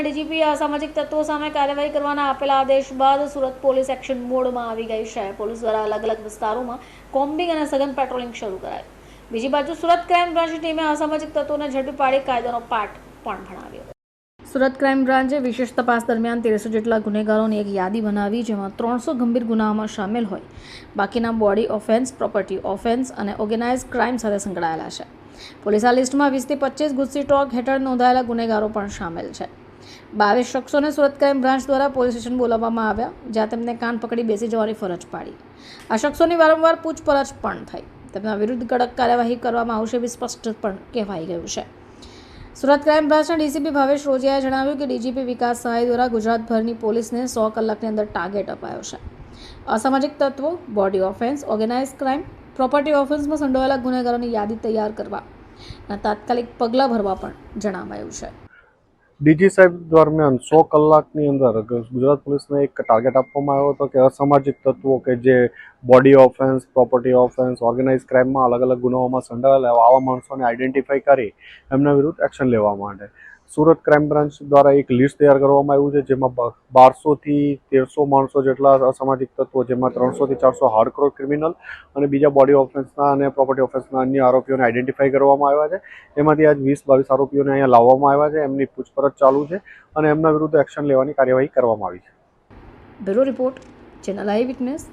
DGP અસામાજિક તત્વો સામે કાર્યવાહી કરવાના આપેલા આદેશ બાદ સુરત પોલીસ એક્શન મોડમાં આવી ગઈ છે. પોલીસ દ્વારા અલગ અલગ વિસ્તારોમાં કોમ્બિંગ અને સઘન પેટ્રોલિંગ શરૂ કરાયું. બીજી બાજુ સુરત ક્રાઇમ બ્રાન્ચની ટીમે અસામાજિક તત્વોને ઝડપી પાડી કાયદાનો પાઠ પણ ભણાવ્યો. સુરત ક્રાઇમ બ્રાન્ચે વિશેષ તપાસ દરમિયાન 1300 જેટલા ગુનેગારોની એક યાદી બનાવી, જેમાં 300 ગંભીર ગુનાઓમાં સામેલ હોય, બાકીના બોડી ઓફેન્સ, પ્રોપર્ટી ઓફેન્સ અને ઓર્ગેનાઇઝ ક્રાઇમ સાથે સંકળાયેલા છે. પોલીસ આ લિસ્ટમાં 20 થી 25 ગુસ્સી ટોક હેઠળ નોંધાયેલા ગુનેગારો પણ સામેલ છે. 22 શખ્સોને સુરત ક્રાઇમ બ્રાન્ચ દ્વારા પોલીસ સ્ટેશન બોલાવવામાં આવ્યા, જ્યાં તેમને કાન પકડી બેસી જવાની ફરજ પાડી. આ શખ્સોની વારંવાર પૂછપરછ પણ થઈ. તેમના વિરુદ્ધ કડક કાર્યવાહી કરવામાં આવશે એવી સ્પષ્ટ પણ કહેવાઈ ગયું છે. સુરત ક્રાઇમ બ્રાન્ચના ડીસીપી ભાવેશ રોજિયાએ જણાવ્યું કે ડીજીપી વિકાસ સહાય દ્વારા ગુજરાતભરની પોલીસને 100 કલાકની અંદર ટાર્ગેટ અપાયો છે. અસામાજિક તત્વો, body offence, organise crime, property ઓફેન્સમાં સંડોવાયેલા ગુનેગારોની યાદી તૈયાર કરવા અને તાત્કાલિક પગલાં ભરવા પણ જણાવાયું છે. ડીજી સાહેબ દરમિયાન 100 કલાકની અંદર ગુજરાત પોલીસને એક ટાર્ગેટ આપવામાં આવ્યો હતો કે અસામાજિક તત્વો કે જે body offence, property offence, organise ક્રાઇમમાં અલગ અલગ ગુનાઓમાં સંડોવાયેલા આવા માણસોને આઈડેન્ટિફાઈ કરી એમના વિરુદ્ધ એક્શન લેવા માટે સુરત ક્રાઇમ બ્રાન્ચ દ્વારા એક લિસ્ટ તૈયાર કરવામાં આવ્યું છે, જેમાં 1200 થી 1300 માણસો જેટલા અસામાજિક તત્વો, જેમાં 300 થી 400 હાર્ડકોર ક્રિમિનલ અને બીજા બોડી ઓફેન્સના અને પ્રોપર્ટી ઓફેન્સના અન્ય આરોપીઓને આઈડેન્ટિફાઈ કરવામાં આવ્યા છે. એમાંથી આજ 20-22 આરોપીઓને અહીંયા લાવવામાં આવ્યા છે. એમની પૂછપરછ ચાલુ છે અને એમના વિરુદ્ધ એક્શન લેવાની કાર્યવાહી કરવામાં આવી છે. બ્યુરો રિપોર્ટ, ચેનલ આઈ વિટનેસ.